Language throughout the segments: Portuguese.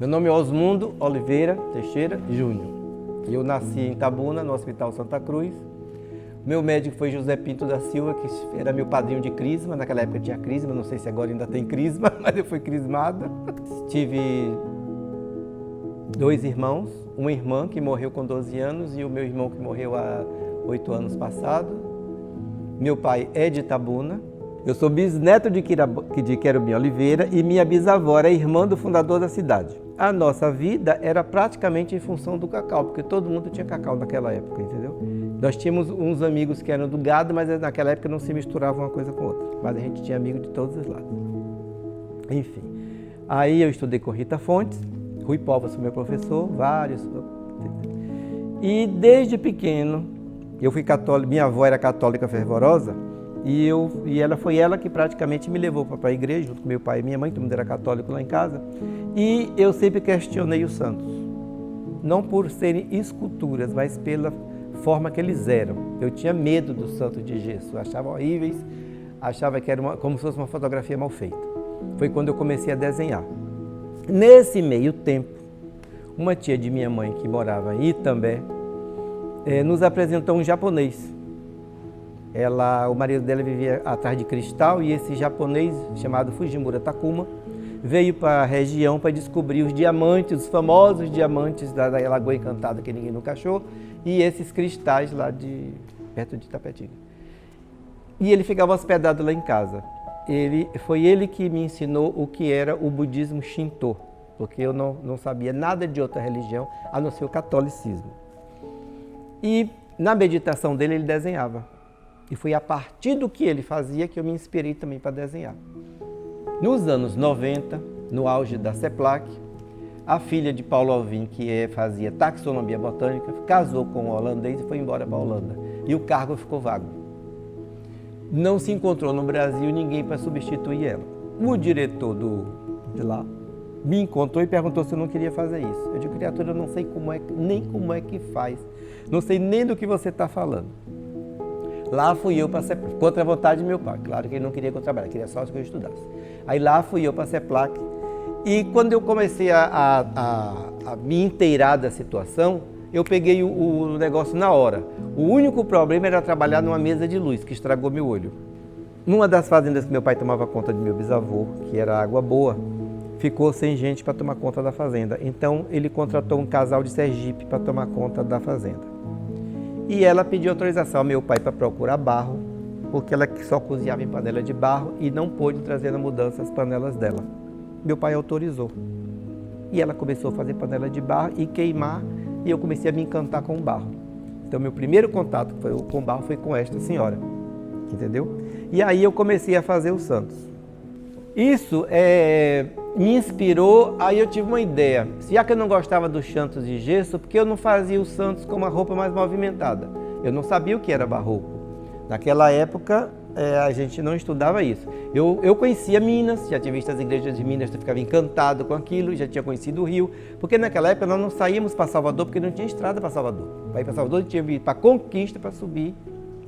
Meu nome é Osmundo Oliveira Teixeira Júnior. Eu nasci em Itabuna, no Hospital Santa Cruz. Meu médico foi José Pinto da Silva, que era meu padrinho de crisma. Naquela época tinha crisma, não sei se agora ainda tem crisma, mas eu fui crismada. Tive 2 irmãos, uma irmã que morreu com 12 anos e o meu irmão que morreu há 8 anos passado. Meu pai é de Itabuna. Eu sou bisneto de Querubim Oliveira e minha bisavó era irmã do fundador da cidade. A nossa vida era praticamente em função do cacau, porque todo mundo tinha cacau naquela época, entendeu? Nós tínhamos uns amigos que eram do gado, mas naquela época não se misturava uma coisa com outra. Mas a gente tinha amigo de todos os lados. Enfim, aí eu estudei com Rita Fontes, Rui Povas foi meu professor, vários. E desde pequeno, eu fui católico, minha avó era católica fervorosa, e foi ela que praticamente me levou para a igreja, junto com meu pai e minha mãe, todo mundo era católico lá em casa. E eu sempre questionei os santos, não por serem esculturas, mas pela forma que eles eram. Eu tinha medo dos santos de gesso, achava horríveis, achava que era como se fosse uma fotografia mal feita. Foi quando eu comecei a desenhar. Nesse meio tempo, uma tia de minha mãe, que morava em Itambé, nos apresentou um japonês. O marido dela vivia atrás de cristal e esse japonês, chamado Fujimura Takuma, veio para a região para descobrir os diamantes, os famosos diamantes da Lagoa Encantada, que ninguém nunca achou, e esses cristais lá perto de Itapetinga. E ele ficava hospedado lá em casa. Foi ele que me ensinou o que era o budismo Shinto, porque eu não sabia nada de outra religião, a não ser o catolicismo. E na meditação dele, ele desenhava. E foi a partir do que ele fazia que eu me inspirei também para desenhar. Nos anos 90, no auge da CEPLAC, a filha de Paulo Alvim, que fazia taxonomia botânica, casou com um holandês e foi embora para a Holanda. E o cargo ficou vago. Não se encontrou no Brasil ninguém para substituir ela. O diretor de lá me encontrou e perguntou se eu não queria fazer isso. Eu digo, criatura, eu não sei nem como é que faz. Não sei nem do que você está falando. Lá fui eu para ser contra a vontade de meu pai. Claro que ele não queria que eu trabalhasse, queria só que eu estudasse. Aí lá fui eu para a CEPLAC. E quando eu comecei a me inteirar da situação, eu peguei o negócio na hora. O único problema era trabalhar numa mesa de luz, que estragou meu olho. Numa das fazendas que meu pai tomava conta de meu bisavô, que era Água Boa, ficou sem gente para tomar conta da fazenda. Então ele contratou um casal de Sergipe para tomar conta da fazenda. E ela pediu autorização ao meu pai para procurar barro, porque ela só cozinhava em panela de barro e não pôde trazer na mudança as panelas dela. Meu pai autorizou. E ela começou a fazer panela de barro e queimar, e eu comecei a me encantar com o barro. Então, meu primeiro contato com o barro foi com esta senhora, entendeu? E aí eu comecei a fazer os santos. Isso me inspirou, aí eu tive uma ideia. Já que eu não gostava dos santos de gesso, por que eu não fazia os santos com uma roupa mais movimentada? Eu não sabia o que era barroco. Naquela época, a gente não estudava isso. Eu conhecia Minas, já tinha visto as igrejas de Minas, eu ficava encantado com aquilo, já tinha conhecido o Rio, porque naquela época nós não saíamos para Salvador, porque não tinha estrada para Salvador. Para ir para Salvador, a gente tinha que ir para Conquista para subir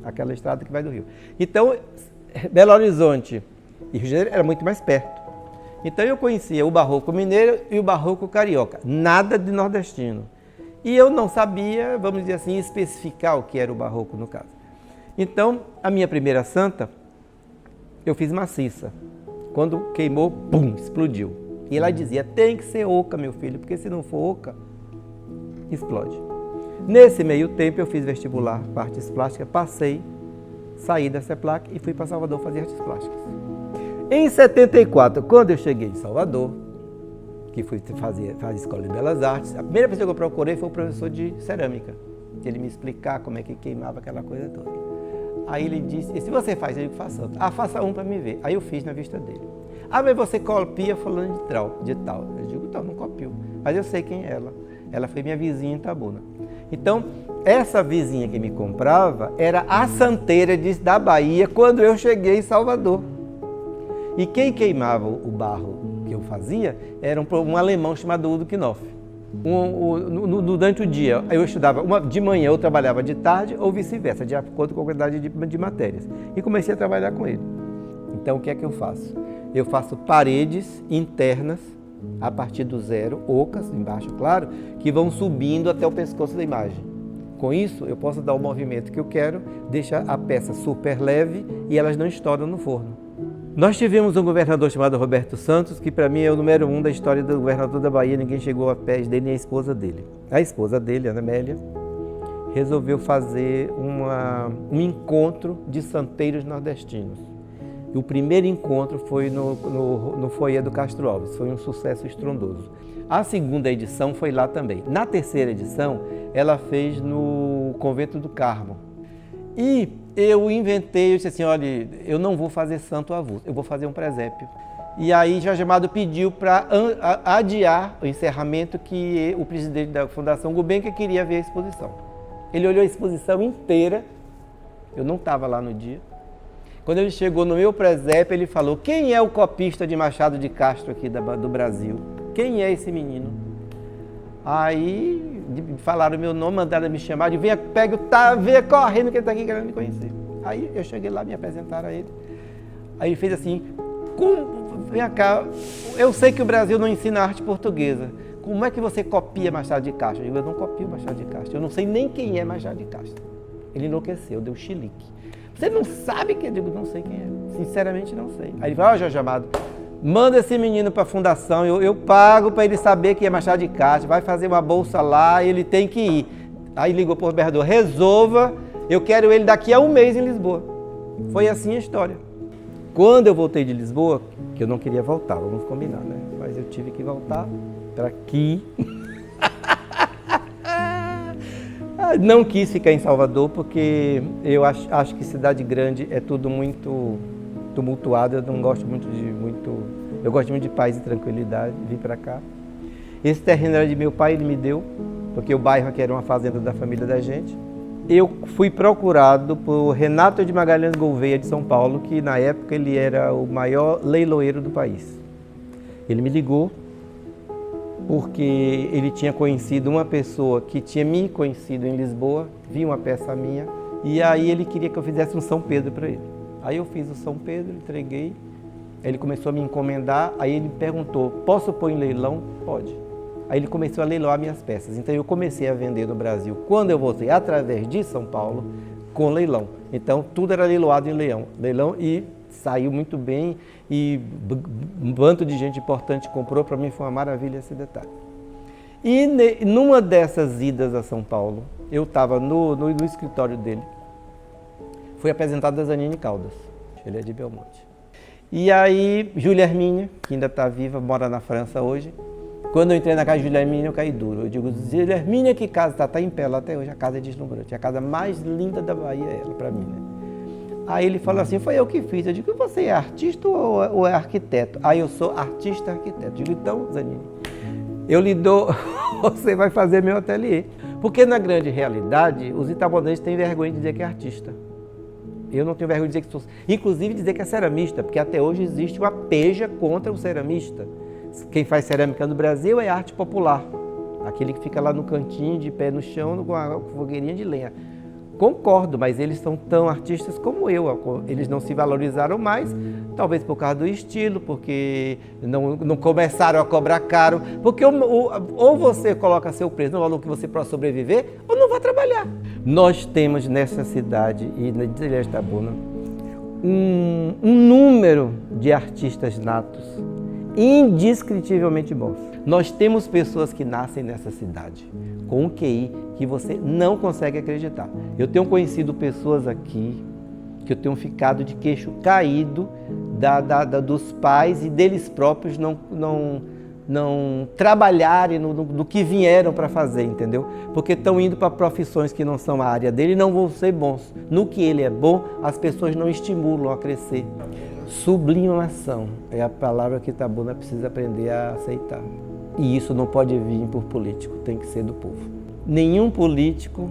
aquela estrada que vai do Rio. Então, Belo Horizonte e Rio de Janeiro era muito mais perto. Então eu conhecia o barroco mineiro e o barroco carioca, nada de nordestino. E eu não sabia, vamos dizer assim, especificar o que era o barroco no caso. Então, a minha primeira santa, eu fiz maciça. Quando queimou, pum, explodiu. E ela dizia, tem que ser oca, meu filho, porque se não for oca, explode. Nesse meio tempo, eu fiz vestibular para artes plásticas, passei, saí da CEPLAC e fui para Salvador fazer artes plásticas. Em 74, quando eu cheguei em Salvador, que fui fazer Escola de Belas Artes, a primeira pessoa que eu procurei foi o professor de cerâmica, ele me explicar como é que queimava aquela coisa toda. Aí ele disse, e se você faz? Eu digo, faça outro. Faça um para me ver. Aí eu fiz na vista dele. Mas você copia fulano de tal. Eu digo, então, não copio. Mas eu sei quem é ela. Ela foi minha vizinha em Itabuna. Então, essa vizinha que me comprava era a santeira da Bahia quando eu cheguei em Salvador. E quem queimava o barro que eu fazia era um alemão chamado Udo Knoff. Durante o dia, eu estudava, de manhã eu trabalhava de tarde ou vice-versa, de acordo com a quantidade de matérias. E comecei a trabalhar com ele. Então, o que é que eu faço? Eu faço paredes internas a partir do zero, ocas, embaixo, claro, que vão subindo até o pescoço da imagem. Com isso, eu posso dar o movimento que eu quero, deixar a peça super leve e elas não estouram no forno. Nós tivemos um governador chamado Roberto Santos, que para mim é o número 1 da história do governador da Bahia, ninguém chegou a pés dele, nem a esposa dele. A esposa dele, Ana Amélia, resolveu fazer um encontro de santeiros nordestinos. E o primeiro encontro foi no foyer do Castro Alves, foi um sucesso estrondoso. A segunda edição foi lá também. Na terceira edição, ela fez no Convento do Carmo. E eu inventei, eu disse assim, olha, eu não vou fazer santo avulso, eu vou fazer um presépio. E aí Jorge Amado pediu para adiar o encerramento, que o presidente da Fundação Gulbenkian queria ver a exposição. Ele olhou a exposição inteira, eu não estava lá no dia. Quando ele chegou no meu presépio, ele falou, quem é o copista de Machado de Castro aqui do Brasil? Quem é esse menino? Aí falaram o meu nome, mandaram me chamar, de venha correndo que ele está aqui querendo me conhecer. Aí eu cheguei lá, me apresentaram a ele. Aí ele fez assim, vem cá, eu sei que o Brasil não ensina arte portuguesa. Como é que você copia Machado de Castro? Eu digo, eu não copio Machado de Castro, eu não sei nem quem é Machado de Castro. Ele enlouqueceu, deu chilique. Você não sabe quem? Eu digo, não sei quem é, sinceramente não sei. Aí ele falou, ó, Jorge Amado, manda esse menino para a fundação, eu pago para ele saber que é Machado de Castro, vai fazer uma bolsa lá, ele tem que ir. Aí ligou para o governador, resolva, eu quero ele daqui a um mês em Lisboa. Foi assim a história. Quando eu voltei de Lisboa, que eu não queria voltar, vamos combinar, né? Mas eu tive que voltar para aqui. Não quis ficar em Salvador, porque eu acho que cidade grande é tudo muito tumultuado, eu não gosto muito eu gosto muito de paz e tranquilidade, vim para cá. Esse terreno era de meu pai, ele me deu, porque o bairro aqui era uma fazenda da família da gente. Eu fui procurado por Renato de Magalhães Gouveia de São Paulo, que na época ele era o maior leiloeiro do país. Ele me ligou, porque ele tinha conhecido uma pessoa que tinha me conhecido em Lisboa, viu uma peça minha, e aí ele queria que eu fizesse um São Pedro para ele. Aí eu fiz o São Pedro, entreguei, ele começou a me encomendar, aí ele perguntou, posso pôr em leilão? Pode. Aí ele começou a leiloar minhas peças, então eu comecei a vender no Brasil, quando eu voltei, através de São Paulo, com leilão. Então tudo era leiloado em leilão e saiu muito bem, e um bando de gente importante comprou, para mim foi uma maravilha esse detalhe. E numa dessas idas a São Paulo, eu estava no escritório dele, fui apresentado a Zanini Caldas, ele é de Belmonte. E aí, Júlia Hermínia, que ainda está viva, mora na França hoje, quando eu entrei na casa de Júlia Hermínia, eu caí duro. Eu digo, Júlia Hermínia, que casa está em pé lá até hoje, a casa é deslumbrante, a casa mais linda da Bahia é ela, para mim, né? Aí ele falou assim, foi eu que fiz. Eu digo, você é artista ou é arquiteto? Aí eu sou artista-arquiteto. Eu digo, então, Zanini, eu lhe dou, você vai fazer meu ateliê. Porque na grande realidade, os itabonenses têm vergonha de dizer que é artista. Eu não tenho vergonha de dizer que sou, inclusive dizer que é ceramista, porque até hoje existe uma peja contra o ceramista. Quem faz cerâmica no Brasil é arte popular. Aquele que fica lá no cantinho, de pé no chão, com a fogueirinha de lenha. Concordo, mas eles são tão artistas como eu. Eles não se valorizaram mais, talvez por causa do estilo, porque não começaram a cobrar caro. Porque ou você coloca seu preço no valor que você pode sobreviver, ou não vai trabalhar. Nós temos nessa cidade e na Ilha de Itabuna um número de artistas natos indescritivelmente bons. Nós temos pessoas que nascem nessa cidade com um QI que você não consegue acreditar. Eu tenho conhecido pessoas aqui que eu tenho ficado de queixo caído dos pais e deles próprios não trabalharem no que vieram para fazer, entendeu? Porque estão indo para profissões que não são a área dele e não vão ser bons. No que ele é bom, as pessoas não estimulam a crescer. Sublimação é a palavra que Itabuna precisa aprender a aceitar. E isso não pode vir por político, tem que ser do povo. Nenhum político,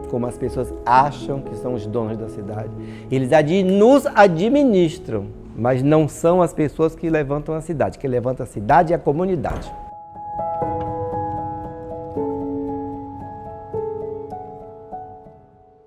como as pessoas acham que são os donos da cidade, eles nos administram, mas não são as pessoas que levantam a cidade. Quem levanta a cidade é a comunidade.